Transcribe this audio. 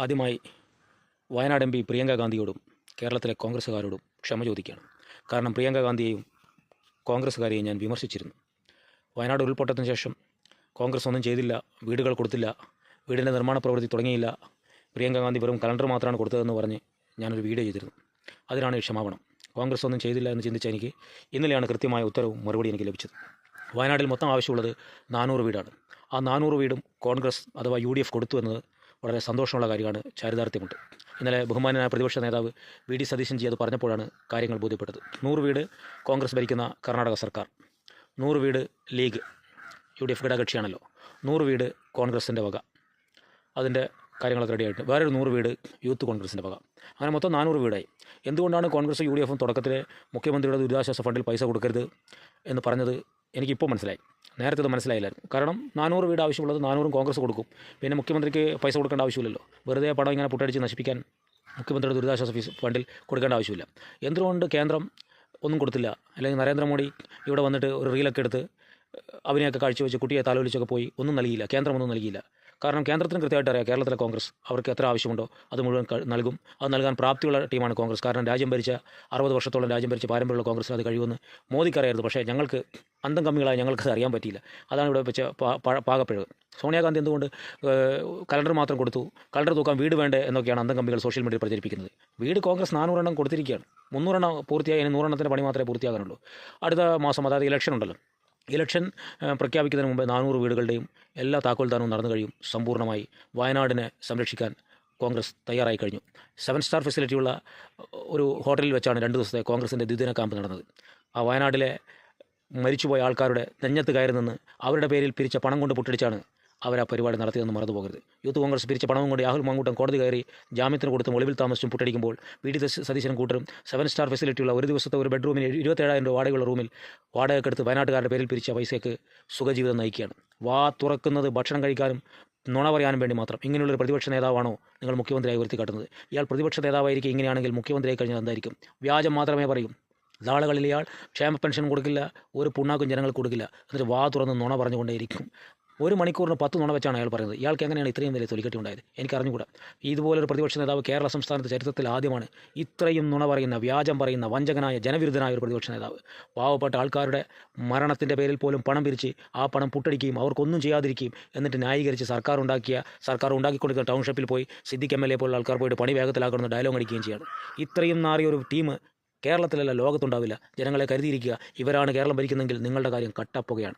ആദ്യമായി വയനാട് MP പ്രിയങ്ക ഗാന്ധിയോടും കേരളത്തിലെ കോൺഗ്രസ്സുകാരോടും ക്ഷമ ചോദിക്കുകയാണ്. കാരണം പ്രിയങ്ക ഗാന്ധിയെയും കോൺഗ്രസ്സുകാരെയും ഞാൻ വിമർശിച്ചിരുന്നു. വയനാട് ഉരുൾപൊട്ടത്തിന് ശേഷം കോൺഗ്രസ് ഒന്നും ചെയ്തില്ല, വീടുകൾ കൊടുത്തില്ല, വീടിൻ്റെ നിർമ്മാണ പ്രവൃത്തി തുടങ്ങിയില്ല, പ്രിയങ്ക ഗാന്ധി വെറും കലണ്ടർ മാത്രമാണ് കൊടുത്തതെന്ന് പറഞ്ഞ് ഞാനൊരു വീഡിയോ ചെയ്തിരുന്നു. അതിനാണ് ഈ ക്ഷമാപണം. കോൺഗ്രസ് ഒന്നും ചെയ്തില്ല എന്ന് ചിന്തിച്ച എനിക്ക് ഇന്നലെയാണ് കൃത്യമായ ഉത്തരവും മറുപടി എനിക്ക് ലഭിച്ചത്. വയനാട്ടിൽ മൊത്തം ആവശ്യമുള്ളത് 400 വീടാണ്. ആ 400 വീടും കോൺഗ്രസ് അഥവാ UDF കൊടുത്തു എന്നത് വളരെ സന്തോഷമുള്ള കാര്യമാണ്, ചാരിതാർത്ഥ്യമുണ്ട്. ഇന്നലെ ബഹുമാനനായ പ്രതിപക്ഷ നേതാവ് VD സതീശൻജി അത് പറഞ്ഞപ്പോഴാണ് കാര്യങ്ങൾ ബോധ്യപ്പെട്ടത്. 100 വീട് കോൺഗ്രസ് ഭരിക്കുന്ന കർണാടക സർക്കാർ, 100 വീട് ലീഗ് UDF ഘടകകക്ഷിയാണല്ലോ, 100 വീട് കോൺഗ്രസിൻ്റെ വക, അതിൻ്റെ കാര്യങ്ങളൊക്കെ റെഡിയായിട്ട് വേറൊരു 100 വീട് യൂത്ത് കോൺഗ്രസിൻ്റെ വക, അങ്ങനെ മൊത്തം 400 വീടായി. എന്തുകൊണ്ടാണ് കോൺഗ്രസ് UDFും തുടക്കത്തിലെ മുഖ്യമന്ത്രിയുടെ ദുരിതാശ്വാസ ഫണ്ടിൽ പൈസ കൊടുക്കരുത് എന്ന് പറഞ്ഞത് എനിക്കിപ്പോൾ മനസ്സിലായി. നേരത്തെ അത് മനസ്സിലായില്ലായിരുന്നു. കാരണം 400 വീട് ആവശ്യമുള്ളത് 400 കോൺഗ്രസ് കൊടുക്കും. പിന്നെ മുഖ്യമന്ത്രിക്ക് പൈസ കൊടുക്കേണ്ട ആവശ്യമില്ലല്ലോ. വെറുതെ പണം ഇങ്ങനെ പുട്ടടിച്ച് നശിപ്പിക്കാൻ മുഖ്യമന്ത്രിയുടെ ദുരിതാശ്വാസ ഫണ്ടിൽ കൊടുക്കേണ്ട ആവശ്യമില്ല. എന്തുകൊണ്ട് കേന്ദ്രം ഒന്നും കൊടുത്തില്ല? അല്ലെങ്കിൽ നരേന്ദ്രമോദി ഇവിടെ വന്നിട്ട് ഒരു റീലൊക്കെ എടുത്ത് അഭിനയൊക്കെ കാഴ്ചവെച്ച് കുട്ടിയെ താലോലിച്ചൊക്കെ പോയി ഒന്നും നൽകിയില്ല, കേന്ദ്രമൊന്നും നൽകിയില്ല. കാരണം കേന്ദ്രത്തിന് കൃത്യമായിട്ട് അറിയാം കേരളത്തിലെ കോൺഗ്രസ് അവർക്ക് എത്ര ആവശ്യമുണ്ടോ അത് മുഴുവൻ നൽകും. അത് നൽകാൻ പ്രാപ്തിയുള്ള ടീമാണ് കോൺഗ്രസ്. കാരണം രാജ്യം ഭരിച്ച 60 വർഷത്തോളം രാജ്യം ഭരിച്ച പാരമ്പര്യമുള്ള കോൺഗ്രസിന് അത് കഴിയുമെന്ന് മോദിക്കറിയായിരുന്നു. പക്ഷേ ഞങ്ങൾക്ക് അന്തം കമ്മികളായി ഞങ്ങൾക്കത് അറിയാൻ പറ്റിയില്ല. അതാണ് ഇവിടെ വെച്ച പാകപ്പിഴവ്. സോണിയാഗാന്ധി എന്തുകൊണ്ട് കലണ്ടർ മാത്രം കൊടുത്തു, കലണ്ടർ തൂക്കാൻ വീട് വേണ്ടേ എന്നൊക്കെയാണ് അന്തം കമ്മികൾ സോഷ്യൽ മീഡിയയിൽ പ്രചരിപ്പിക്കുന്നത്. വീട് കോൺഗ്രസ് 400 എണ്ണം കൊടുത്തിരിക്കുകയാണ്. 300 എണ്ണം പൂർത്തിയായി. ഇനി 100 എണ്ണത്തിൻ്റെ പണി മാത്രമേ പൂർത്തിയാകാനുള്ളൂ. അടുത്ത മാസം, അതായത് ഇലക്ഷൻ ഉണ്ടല്ലോ, ഇലക്ഷൻ പ്രഖ്യാപിക്കുന്നതിന് മുമ്പ് 400 വീടുകളുടെയും എല്ലാ താക്കോൽദാനവും നടന്നു കഴിയും. സമ്പൂർണ്ണമായി വയനാടിനെ സംരക്ഷിക്കാൻ കോൺഗ്രസ് തയ്യാറായി കഴിഞ്ഞു. 7 സ്റ്റാർ ഫെസിലിറ്റിയുള്ള ഒരു ഹോട്ടലിൽ വെച്ചാണ് 2 ദിവസത്തെ കോൺഗ്രസിൻ്റെ ദ്വിദിന ക്യാമ്പ് നടന്നത്. ആ വയനാട്ടിലെ മരിച്ചുപോയ ആൾക്കാരുടെ നെഞ്ഞത്ത് കയറി നിന്ന് അവരുടെ പേരിൽ പിരിച്ച പണം കൊണ്ട് പുട്ടടിച്ചാണ് അവർ ആ പരിപാടി നടത്തിയതെന്ന് മറന്നു പോകരുത്. യൂത്ത് കോൺഗ്രസ് പിരിച്ച പണവും കൊണ്ട് രാഹുൽ മാങ്കൂട്ടം കോടതി കയറി ജാമ്യത്തിന് കൊടുത്തും ഒളിവിൽ താമസിച്ചും പുട്ടടിക്കുമ്പോൾ VD സതീശനും കൂട്ടരും 7 സ്റ്റാർ ഫെസിലിറ്റിയുള്ള ഒരു ദിവസത്തെ ഒരു ബെഡ്റൂമിന് 27,000 രൂപ വാടകയുള്ള റൂമിൽ വാടകയ്ക്കെടുത്ത് വയനാട്ടുകാരുടെ പേരിൽ പിരിച്ച പൈസയ്ക്ക് സുഖജീവിതം നയിക്കുകയാണ്. വാ തുറക്കുന്നത് ഭക്ഷണം കഴിക്കാനും നുണ പറയാനും വേണ്ടി മാത്രം. ഇങ്ങനെയുള്ളൊരു പ്രതിപക്ഷ നേതാവാണോ നിങ്ങൾ മുഖ്യമന്ത്രിയായി ഉയർത്തിക്കാട്ടുന്നത്? ഇയാൾ പ്രതിപക്ഷ നേതാവായിരിക്കും ഇങ്ങനെയാണെങ്കിൽ മുഖ്യമന്ത്രിയായി കഴിഞ്ഞാൽ എന്തായിരിക്കും? വ്യാജം മാത്രമേ പറയൂ. നാളുകളിൽ ഇയാൾ ക്ഷേമ പെൻഷൻ കൊടുക്കില്ല, ഒരു പുണ്ണാക്കും ജനങ്ങൾക്ക് കൊടുക്കില്ല, എന്നിട്ട് വാ തുറന്ന് നുണ പറഞ്ഞുകൊണ്ടേയിരിക്കും. 1 മണിക്കൂറിന് 10 നുണ വെച്ചാണ് അയാൾ പറയുന്നത്. ഇയാൾക്ക് എങ്ങനെയാണ് ഇത്രയും വലിയ തൊലിക്കെട്ടി ഉണ്ടായത്? എനിക്ക് അറിഞ്ഞുകൂടാ. ഇതുപോലൊരു പ്രതിപക്ഷ നേതാവ് കേരള സംസ്ഥാനത്ത് ചരിത്രത്തിൽ ആദ്യമാണ്. ഇത്രയും നുണ പറയുന്ന, വ്യാജം പറയുന്ന, വഞ്ചകനായ, ജനവിരുദ്ധനായ ഒരു പ്രതിപക്ഷ നേതാവ്. പാവപ്പെട്ട ആൾക്കാരുടെ മരണത്തിൻ്റെ പേരിൽ പോലും പണം പിരിച്ച് ആ പണം പുട്ടടിക്കുകയും അവർക്കൊന്നും ചെയ്യാതിരിക്കുകയും എന്നിട്ട് ന്യായീകരിച്ച് സർക്കാർ ഉണ്ടാക്കിക്കൊടുക്കുന്ന ടൗൺഷിപ്പിൽ പോയി സിദ്ദിഖ് MLA പോലുള്ള ആൾക്കാർ പോയിട്ട് പണി വേഗത്തിലാക്കണമെന്ന് ഡയലോഗ് അടിക്കുകയും ചെയ്യാണ്. ഇത്രയും നാറിയൊരു ടീം കേരളത്തിലല്ല ലോകത്തുണ്ടാവില്ല. ജനങ്ങളെ കരുതിയിരിക്കുക. ഇവരാണ് കേരളം ഭരിക്കുന്നതെങ്കിൽ നിങ്ങളുടെ കാര്യം കട്ടപ്പുകയാണ്.